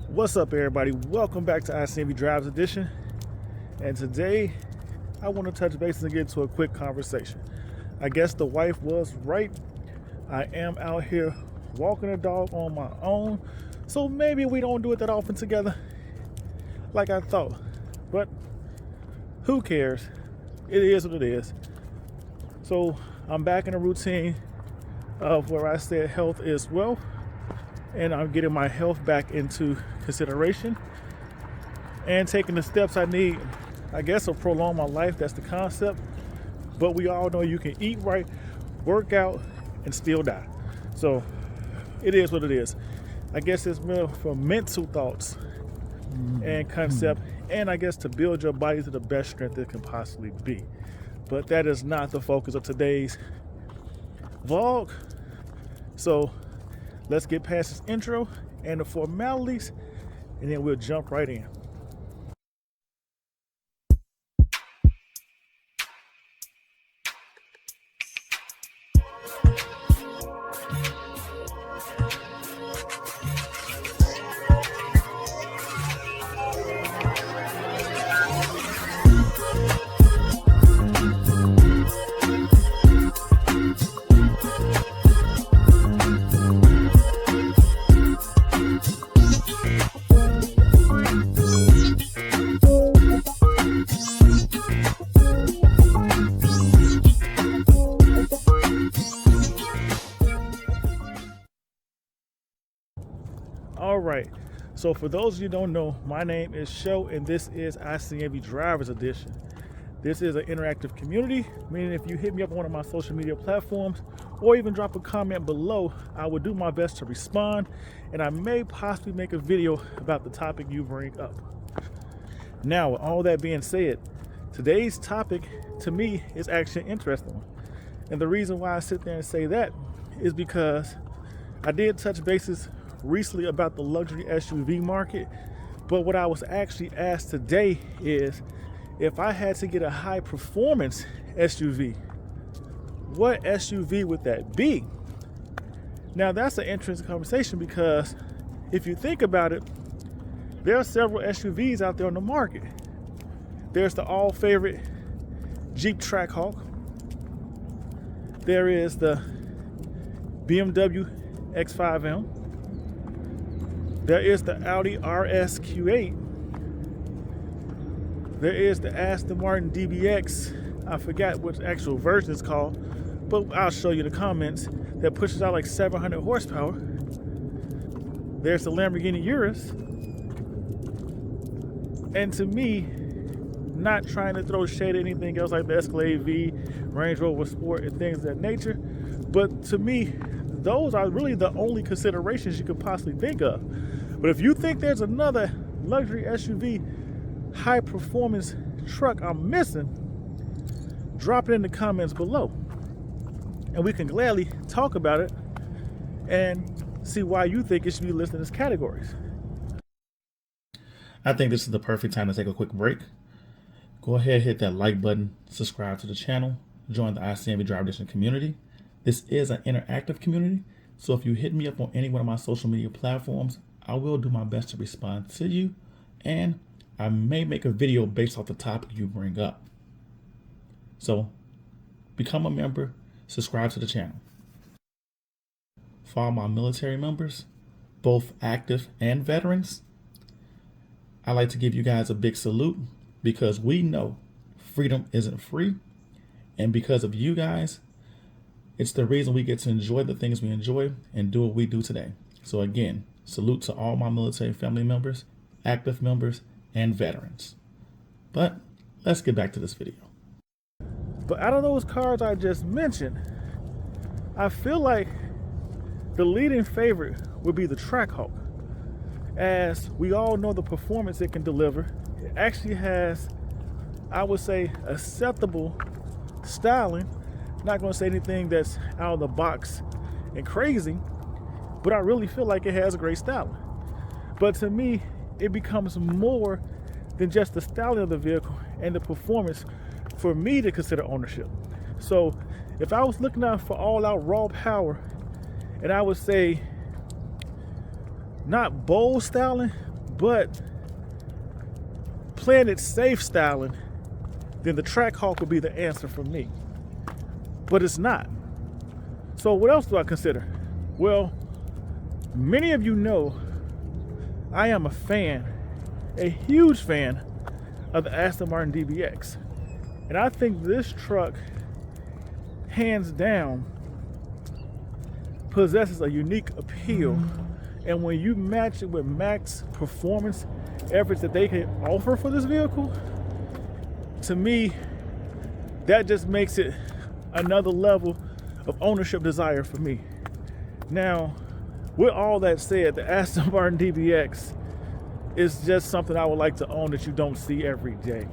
What's up, everybody? Welcome back to ICNV Drives Edition. And today I want to touch base and get into a quick conversation. I guess the wife was right. I am out here walking a dog on my own, so maybe we don't do it that often together like I thought. But who cares? It is what it is. So I'm back in a routine of where I said health is wealth, and I'm getting my health back into consideration and taking the steps I need, I guess, to prolong my life. That's the concept. But we all know you can eat right, work out, and still die. So it is what it is. I guess it's more for mental thoughts and concept, and I guess to build your body to the best strength it can possibly be. But that is not the focus of today's vlog. So let's get past this intro and the formalities, and then we'll jump right in. All right, so for those of you who don't know, my name is Show, and this is ICNV Drivers Edition. This is an interactive community, meaning if you hit me up on one of my social media platforms or even drop a comment below, I will do my best to respond, and I may possibly make a video about the topic you bring up. Now, with all that being said, today's topic to me is actually an interesting one. And the reason why I sit there and say that is because I did touch bases recently about the luxury SUV market, but what I was actually asked today is if I had to get a high performance SUV, what SUV would that be? Now that's an interesting conversation, because if you think about it, there are several SUVs out there on the market. There's the all favorite Jeep Trackhawk. There is the BMW X5M. There is the Audi RS Q8. There is the Aston Martin DBX. I forgot what actual version it's called, but I'll show you the comments, that pushes out like 700 horsepower. There's the Lamborghini Urus. And to me, not trying to throw shade at anything else like the Escalade V, Range Rover Sport, and things of that nature, but to me, those are really the only considerations you could possibly think of. But if you think there's another luxury SUV high performance truck I'm missing, drop it in the comments below, and we can gladly talk about it and see why you think it should be listed as categories. I think this is the perfect time to take a quick break. Go ahead, hit that like button, subscribe to the channel, join the ICNV Drive Edition community. This is an interactive community, so if you hit me up on any one of my social media platforms, I will do my best to respond to you, and I may make a video based off the topic you bring up. So become a member, subscribe to the channel. For all my military members, both active and veterans, I like to give you guys a big salute, because we know freedom isn't free, and because of you guys, it's the reason we get to enjoy the things we enjoy and do what we do today. So again, salute to all my military family members, active members, and veterans. But let's get back to this video. But out of those cars I just mentioned, I feel like the leading favorite would be the Trackhawk. As we all know, the performance it can deliver, it actually has, I would say, acceptable styling. Not going to say anything that's out of the box and crazy, but I really feel like it has a great styling. But to me, it becomes more than just the styling of the vehicle and the performance for me to consider ownership. So if I was looking out for all out raw power, and I would say not bold styling, But playing it safe styling, then the Trackhawk would be the answer for me. But it's not. So what else do I consider? Well, many of you know I am a fan, a huge fan of the Aston Martin DBX. And I think this truck, hands down, possesses a unique appeal. And when you match it with max performance efforts that they can offer for this vehicle, to me, that just makes it another level of ownership desire for me. Now, with all that said, the Aston Martin DBX is just something I would like to own that you don't see every day.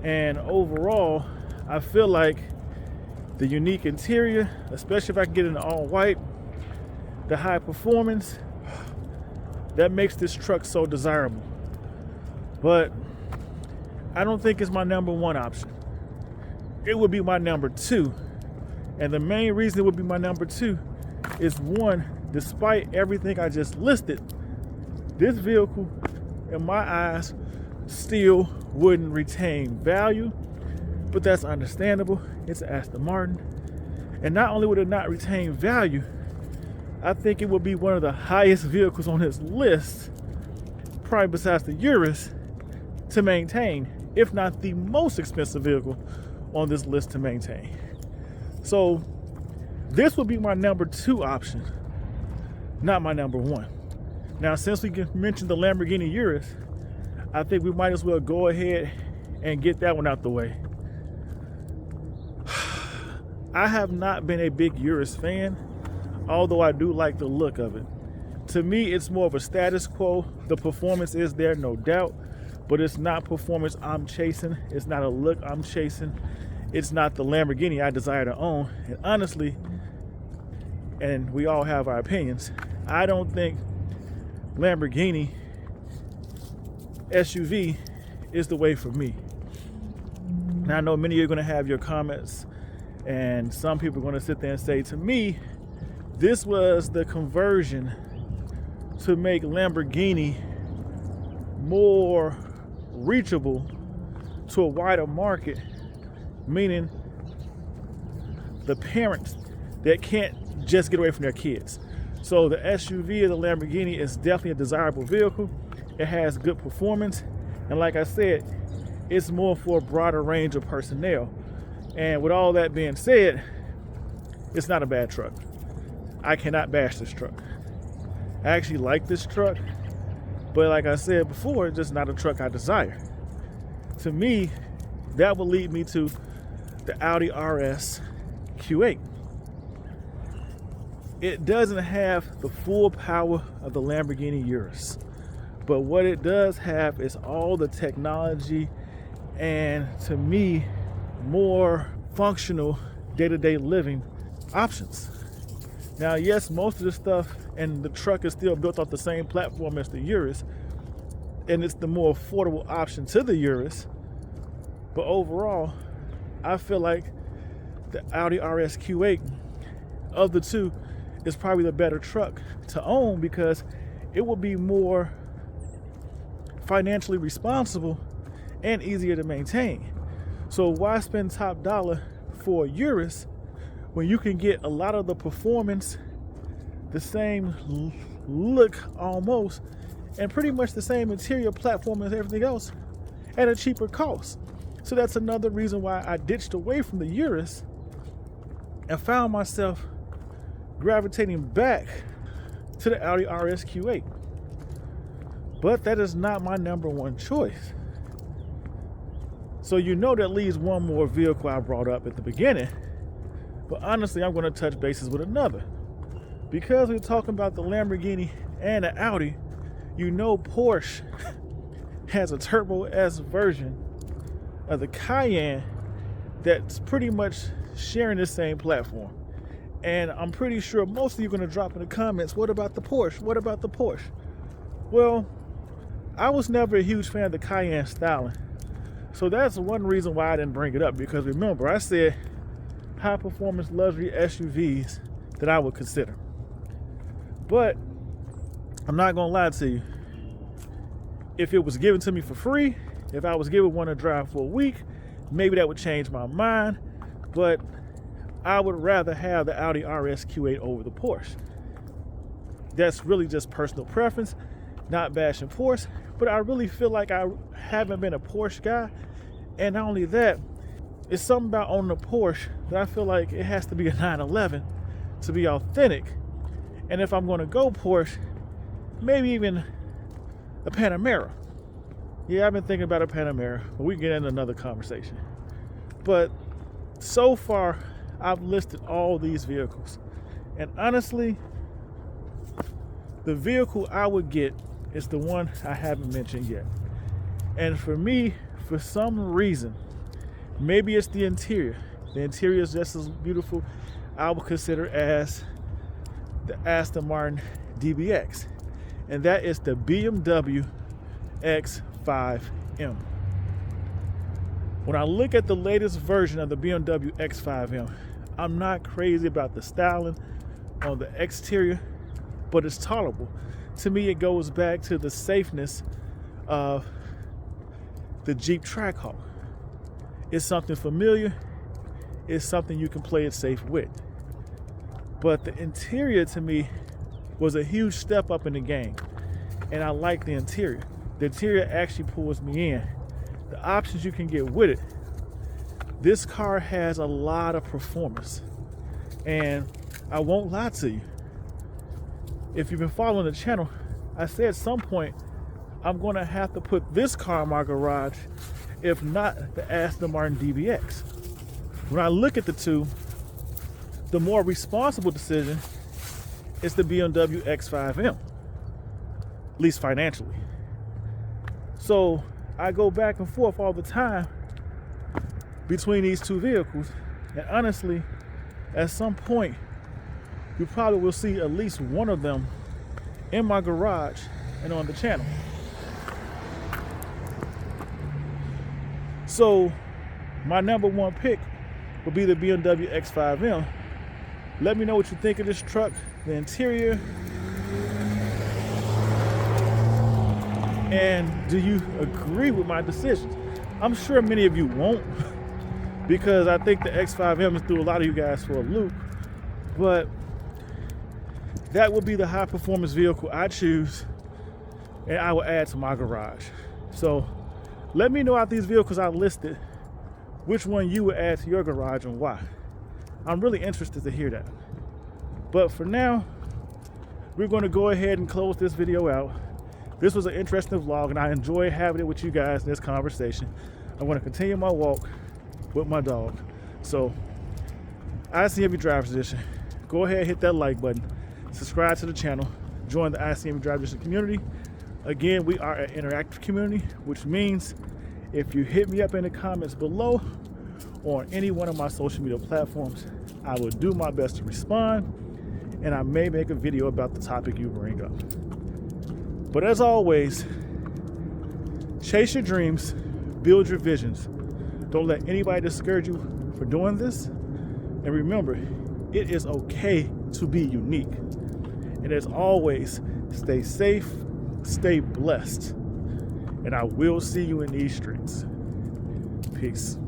And overall, I feel like the unique interior, especially if I can get it in all white, the high performance, that makes this truck so desirable. But I don't think it's my number one option. It would be my number two. And the main reason it would be my number two is, one, despite everything I just listed, this vehicle, in my eyes, still wouldn't retain value, but that's understandable. It's Aston Martin. And not only would it not retain value, I think it would be one of the highest vehicles on this list, probably besides the Urus, to maintain, if not the most expensive vehicle on this list to maintain. So this would be my number two option, not my number one. Now, since we mentioned the Lamborghini Urus, I think we might as well go ahead and get that one out the way. I have not been a big Urus fan, although I do like the look of it. To me, it's more of a status quo. The performance is there, no doubt, but it's not performance I'm chasing. It's not a look I'm chasing. It's not the Lamborghini I desire to own. And honestly, and we all have our opinions, I don't think Lamborghini SUV is the way for me. Now, I know many of you are going to have your comments, and some people are going to sit there and say, to me, this was the conversion to make Lamborghini more reachable to a wider market, meaning the parents that can't just get away from their kids. So the SUV of the Lamborghini is definitely a desirable vehicle. It has good performance, and like I said, it's more for a broader range of personnel. And with all that being said, it's not a bad truck. I cannot bash this truck. I actually like this truck, but like I said before, it's just not a truck I desire. To me, that will lead me to the Audi RS Q8. It doesn't have the full power of the Lamborghini Urus, but what it does have is all the technology and, to me, more functional day-to-day living options. Now, yes, most of the stuff and the truck is still built off the same platform as the Urus, and it's the more affordable option to the Urus. But overall, I feel like the Audi RS Q8 of the two is probably the better truck to own, because it will be more financially responsible and easier to maintain. So why spend top dollar for a Urus when you can get a lot of the performance, the same look almost, and pretty much the same interior platform as everything else at a cheaper cost? So that's another reason why I ditched away from the Urus and found myself gravitating back to the Audi RS Q8. But that is not my number one choice. So you know that leaves one more vehicle I brought up at the beginning. But honestly, I'm going to touch bases with another. Because we're talking about the Lamborghini and the Audi, you know Porsche has a Turbo S version of the Cayenne that's pretty much sharing the same platform. And I'm pretty sure most of you are going to drop in the comments, what about the Porsche? What about the Porsche? Well, I was never a huge fan of the Cayenne styling. So that's one reason why I didn't bring it up, because remember, I said high performance luxury SUVs that I would consider. But I'm not going to lie to you. if it was given to me for free, if I was given one to drive for a week, maybe that would change my mind. But I would rather have the Audi RS Q8 over the Porsche. That's really just personal preference, not bashing Porsche, but I really feel like I haven't been a Porsche guy. And not only that, it's something about owning a Porsche that I feel like it has to be a 911 to be authentic. And if I'm going to go Porsche, maybe even a Panamera. Yeah, I've been thinking about a Panamera, but we can get into another conversation. But so far, I've listed all these vehicles. And honestly, the vehicle I would get is the one I haven't mentioned yet. And for me, for some reason, maybe it's the interior. The interior is just as beautiful, I would consider, as the Aston Martin DBX. And that is the BMW X5M. When I look at the latest version of the BMW X5M, I'm not crazy about the styling on the exterior, but it's tolerable. To me, it goes back to the safeness of the Jeep Trackhawk. It's something familiar. It's something you can play it safe with. But the interior, to me, was a huge step up in the game. And I like the interior. The interior actually pulls me in. The options you can get with it. This car has a lot of performance. And I won't lie to you. If you've been following the channel, I said at some point, I'm going to have to put this car in my garage, if not the Aston Martin DBX. When I look at the two, the more responsible decision is the BMW X5M, at least financially. So I go back and forth all the time between these two vehicles, and honestly, at some point, you probably will see at least one of them in my garage and on the channel. So my number one pick would be the BMW X5M. Let me know what you think of this truck, the interior, and do you agree with my decisions? I'm sure many of you won't, because I think the X5M has threw a lot of you guys for a loop, but that would be the high performance vehicle I choose and I will add to my garage. So let me know out these vehicles I listed, which one you would add to your garage and why. I'm really interested to hear that. But for now, we're going to go ahead and close this video out. This was an interesting vlog and I enjoy having it with you guys in this conversation. I'm going to continue my walk with my dog. So, ICNV Driver's Edition, go ahead and hit that like button. Subscribe to the channel. Join the ICNV Driver's Edition community. Again, we are an interactive community, which means if you hit me up in the comments below or on any one of my social media platforms, I will do my best to respond, and I may make a video about the topic you bring up. But as always, chase your dreams, build your visions. Don't let anybody discourage you for doing this. And remember, it is okay to be unique. And as always, stay safe, stay blessed, and I will see you in these streets. Peace.